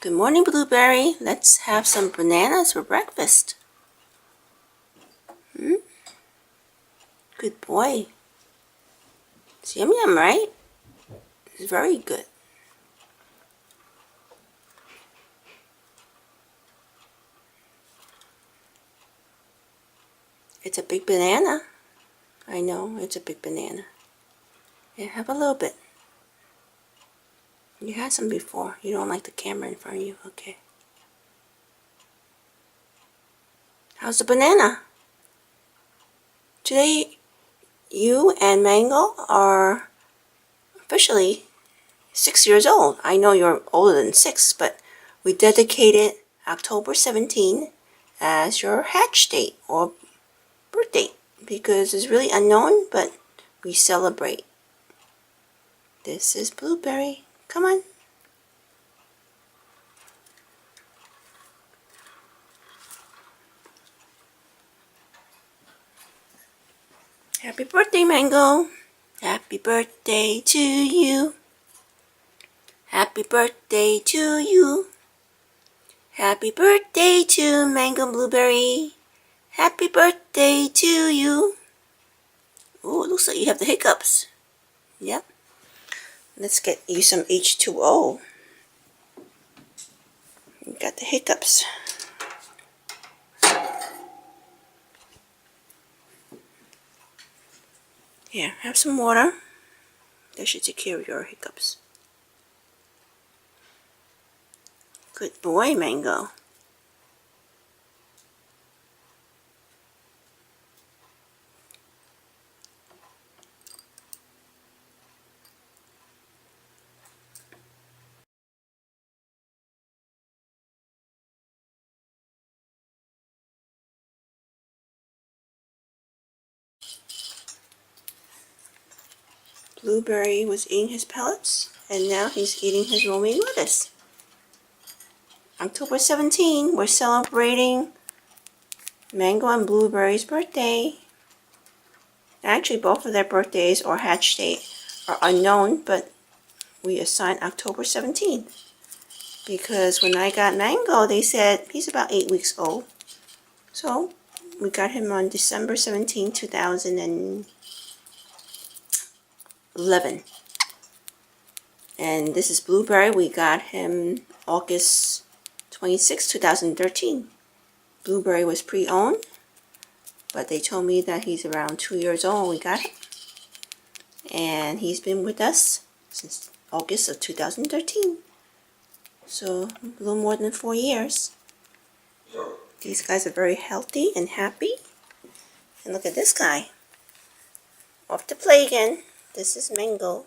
Good morning, Blueberry. Let's have some bananas for breakfast. Good boy. It's yum yum, right? It's very good. It's a big banana. I know, it's a big banana. Yeah, have a little bit. You had some before. You don't like the camera in front of you. Okay. How's the banana? Today, you and Mango are officially 6 years old. I know you're older than 6, but we dedicated October 17 as your hatch date or birthday because it's really unknown, but we celebrate. This is Blueberry. Come on. Happy birthday, Mango. Happy birthday to you. Happy birthday to you. Happy birthday to Mango Blueberry. Happy birthday to you. Oh, it looks like you have the hiccups. Yep. Let's get you some H2O. You got the hiccups. Here, have some water. That should take care of your hiccups. Good boy, Mango. Blueberry was eating his pellets, and now he's eating his romaine lettuce. October 17, we're celebrating Mango and Blueberry's birthday. Actually, both of their birthdays or hatch date are unknown, but we assigned October 17th because when I got Mango, they said he's about 8 weeks old. So we got him on December 17, 2011. And this is Blueberry. We got him August 26, 2013. Blueberry was pre-owned, but they told me that he's around 2 years old when we got him. And he's been with us since August of 2013. So a little more than 4 years. These guys are very healthy and happy. And look at this guy. Off to play again. This is Mango.